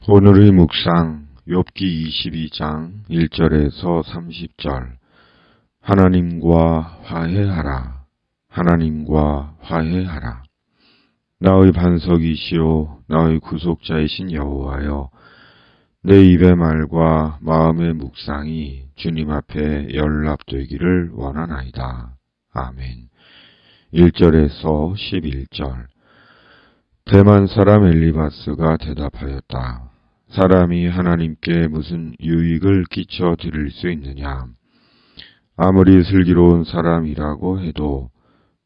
오늘의 묵상 욥기 22장 1절에서 30절. 하나님과 화해하라. 하나님과 화해하라. 나의 반석이시오 나의 구속자이신 여호와여, 내 입의 말과 마음의 묵상이 주님 앞에 연락되기를 원하나이다. 아멘. 1절에서 11절. 대만 사람 엘리바스가 대답하였다. 사람이 하나님께 무슨 유익을 끼쳐 드릴 수 있느냐? 아무리 슬기로운 사람이라고 해도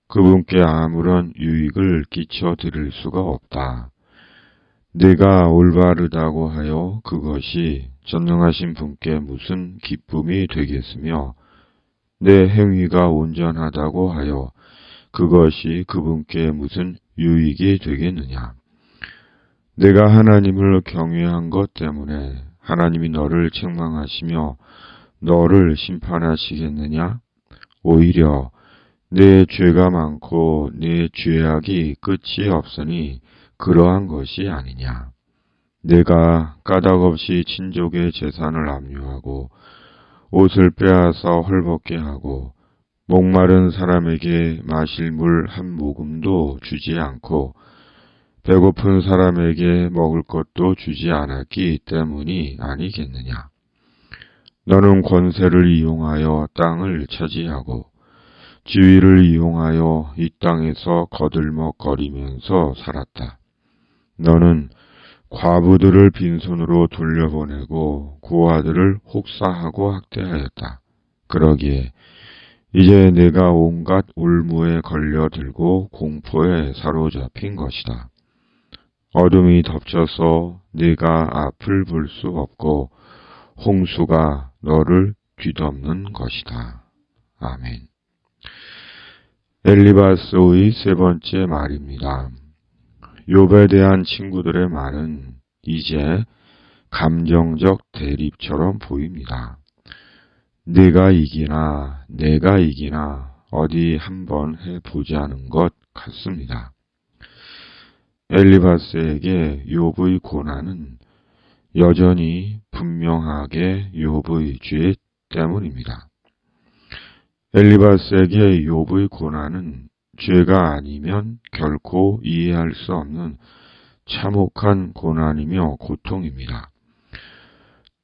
그분께 아무런 유익을 끼쳐 드릴 수가 없다. 내가 올바르다고 하여 그것이 전능하신 분께 무슨 기쁨이 되겠으며, 내 행위가 온전하다고 하여 그것이 그분께 무슨 유익이 되겠느냐? 내가 하나님을 경외한 것 때문에 하나님이 너를 책망하시며 너를 심판하시겠느냐? 오히려 내 죄가 많고 내 죄악이 끝이 없으니 그러한 것이 아니냐? 내가 까닭없이 친족의 재산을 압류하고 옷을 빼앗아 헐벗게 하고 목마른 사람에게 마실 물 한 모금도 주지 않고 배고픈 사람에게 먹을 것도 주지 않았기 때문이 아니겠느냐? 너는 권세를 이용하여 땅을 차지하고 지위를 이용하여 이 땅에서 거들먹거리면서 살았다. 너는 과부들을 빈손으로 돌려보내고 고아들을 혹사하고 학대하였다. 그러기에 이제 내가 온갖 올무에 걸려들고 공포에 사로잡힌 것이다. 어둠이 덮쳐서 네가 앞을 볼 수 없고 홍수가 너를 뒤덮는 것이다. 아멘. 엘리바스의 세 번째 말입니다. 욥에 대한 친구들의 말은 이제 감정적 대립처럼 보입니다. 내가 이기나 어디 한번 해보자는 것 같습니다. 엘리바스에게 욥의 고난은 여전히 분명하게 욥의 죄 때문입니다. 엘리바스에게 욥의 고난은 죄가 아니면 결코 이해할 수 없는 참혹한 고난이며 고통입니다.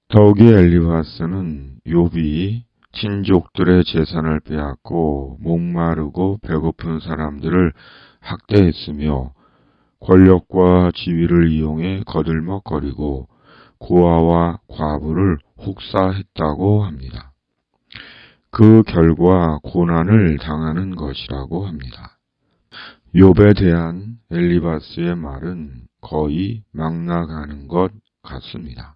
더욱이 엘리바스는 욥이 친족들의 재산을 빼앗고 목마르고 배고픈 사람들을 학대했으며 권력과 지위를 이용해 거들먹거리고 고아와 과부를 혹사했다고 합니다. 그 결과 고난을 당하는 것이라고 합니다. 욥에 대한 엘리바스의 말은 거의 막 나가는 것 같습니다.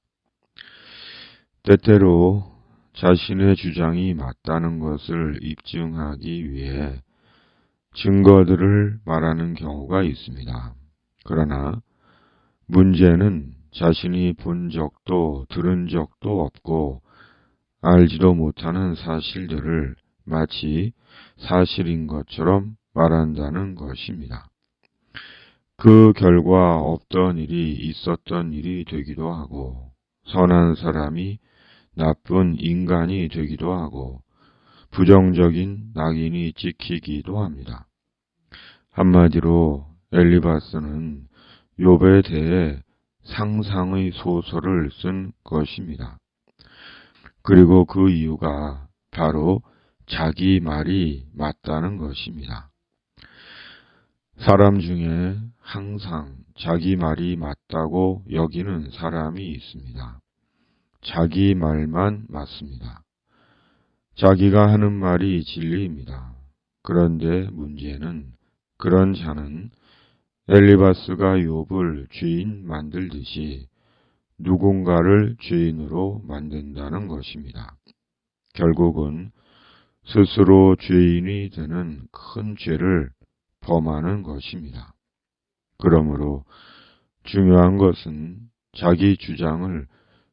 때때로 자신의 주장이 맞다는 것을 입증하기 위해 증거들을 말하는 경우가 있습니다. 그러나 문제는 자신이 본 적도 들은 적도 없고 알지도 못하는 사실들을 마치 사실인 것처럼 말한다는 것입니다. 그 결과 없던 일이 있었던 일이 되기도 하고 선한 사람이 나쁜 인간이 되기도 하고 부정적인 낙인이 찍히기도 합니다. 한마디로 엘리바스는 욥에 대해 상상의 소설을 쓴 것입니다. 그리고 그 이유가 바로 자기 말이 맞다는 것입니다. 사람 중에 항상 자기 말이 맞다고 여기는 사람이 있습니다. 자기 말만 맞습니다. 자기가 하는 말이 진리입니다. 그런데 문제는 그런 자는 엘리바스가 욥을 죄인 만들듯이 누군가를 죄인으로 만든다는 것입니다. 결국은 스스로 죄인이 되는 큰 죄를 범하는 것입니다. 그러므로 중요한 것은 자기 주장을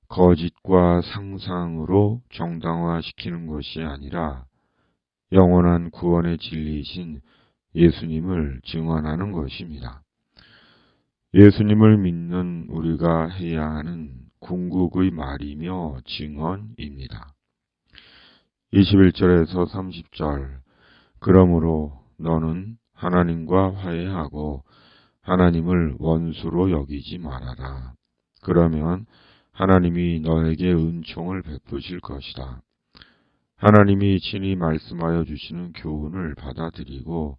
거짓과 상상으로 정당화시키는 것이 아니라 영원한 구원의 진리이신 예수님을 증언하는 것입니다. 예수님을 믿는 우리가 해야 하는 궁극의 말이며 증언입니다. 21절에서 30절 그러므로 너는 하나님과 화해하고 하나님을 원수로 여기지 말아라. 그러면 하나님이 너에게 은총을 베푸실 것이다. 하나님이 친히 말씀하여 주시는 교훈을 받아들이고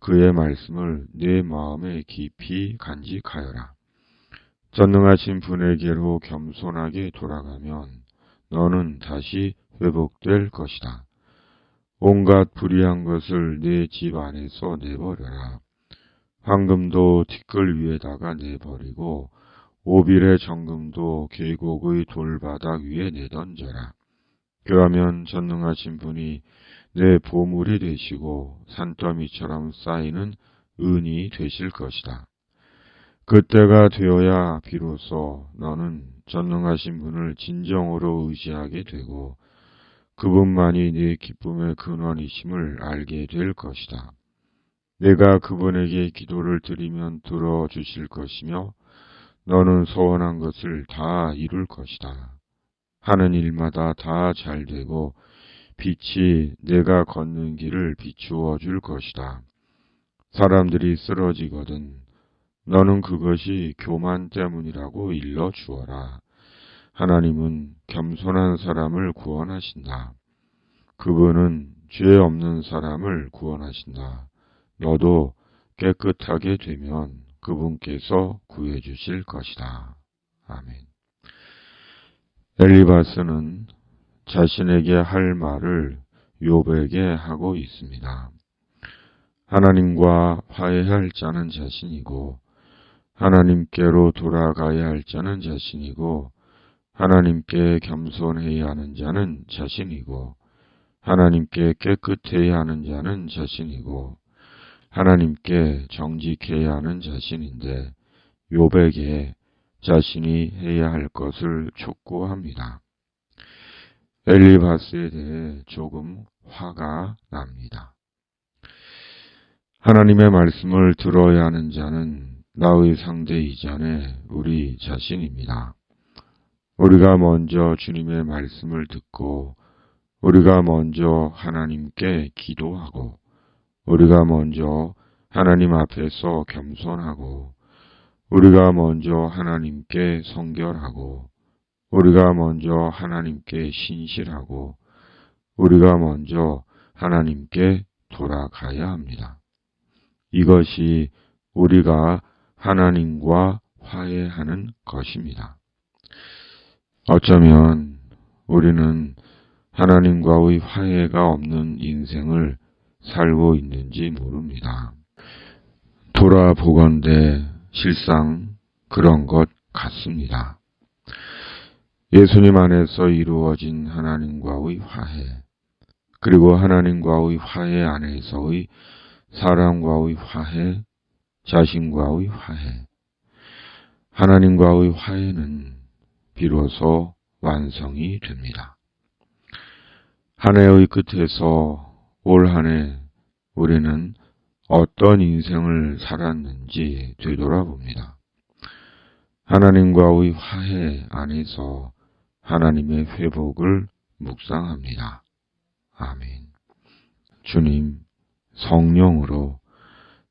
그의 말씀을 내 마음에 깊이 간직하여라. 전능하신 분에게로 겸손하게 돌아가면 너는 다시 회복될 것이다. 온갖 불의한 것을 내 집 안에서 내버려라. 황금도 티끌 위에다가 내버리고 오빌의 정금도 계곡의 돌바닥 위에 내던져라. 그러면 전능하신 분이 내 보물이 되시고 산더미처럼 쌓이는 은이 되실 것이다. 그때가 되어야 비로소 너는 전능하신 분을 진정으로 의지하게 되고 그분만이 네 기쁨의 근원이심을 알게 될 것이다. 내가 그분에게 기도를 드리면 들어주실 것이며 너는 소원한 것을 다 이룰 것이다. 하는 일마다 다 잘되고 빛이 내가 걷는 길을 비추어 줄 것이다. 사람들이 쓰러지거든 너는 그것이 교만 때문이라고 일러 주어라. 하나님은 겸손한 사람을 구원하신다. 그분은 죄 없는 사람을 구원하신다. 너도 깨끗하게 되면 그분께서 구해주실 것이다. 아멘. 엘리바스는 자신에게 할 말을 욥에게 하고 있습니다. 하나님과 화해할 자는 자신이고 하나님께로 돌아가야 할 자는 자신이고 하나님께 겸손해야 하는 자는 자신이고 하나님께 깨끗해야 하는 자는 자신이고 하나님께 정직해야 하는 자신인데 욥에게 자신이 해야 할 것을 촉구합니다. 엘리바스에 대해 조금 화가 납니다. 하나님의 말씀을 들어야 하는 자는 나의 상대 이전에 우리 자신입니다. 우리가 먼저 주님의 말씀을 듣고 우리가 먼저 하나님께 기도하고 우리가 먼저 하나님 앞에서 겸손하고 우리가 먼저 하나님께 성결하고 우리가 먼저 하나님께 신실하고 우리가 먼저 하나님께 돌아가야 합니다. 이것이 우리가 하나님과 화해하는 것입니다. 어쩌면 우리는 하나님과의 화해가 없는 인생을 살고 있는지 모릅니다. 돌아보건대 실상 그런 것 같습니다. 예수님 안에서 이루어진 하나님과의 화해, 그리고 하나님과의 화해 안에서의 사람과의 화해, 자신과의 화해, 하나님과의 화해는 비로소 완성이 됩니다. 한 해의 끝에서 올 한 해 우리는 어떤 인생을 살았는지 되돌아봅니다. 하나님과의 화해 안에서 하나님의 회복을 묵상합니다. 아멘. 주님, 성령으로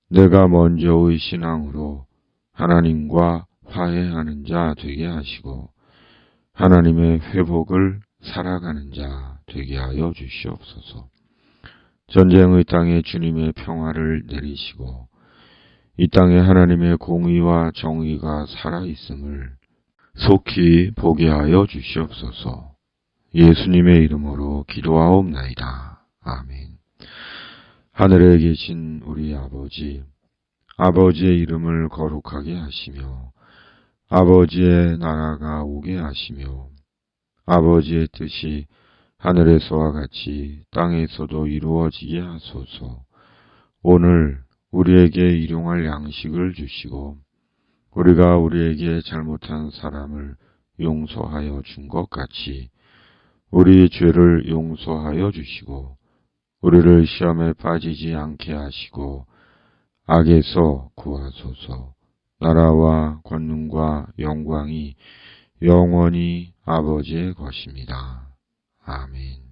내가 먼저의 신앙으로 하나님과 화해하는 자 되게 하시고 하나님의 회복을 살아가는 자 되게 하여 주시옵소서. 전쟁의 땅에 주님의 평화를 내리시고 이 땅에 하나님의 공의와 정의가 살아있음을 속히 보게 하여 주시옵소서. 예수님의 이름으로 기도하옵나이다. 아멘. 하늘에 계신 우리 아버지, 아버지의 이름을 거룩하게 하시며 아버지의 나라가 오게 하시며 아버지의 뜻이 하늘에서와 같이 땅에서도 이루어지게 하소서. 오늘 우리에게 일용할 양식을 주시고 우리가 우리에게 잘못한 사람을 용서하여 준 것 같이 우리 죄를 용서하여 주시고 우리를 시험에 빠지지 않게 하시고 악에서 구하소서. 나라와 권능과 영광이 영원히 아버지의 것입니다. 아멘.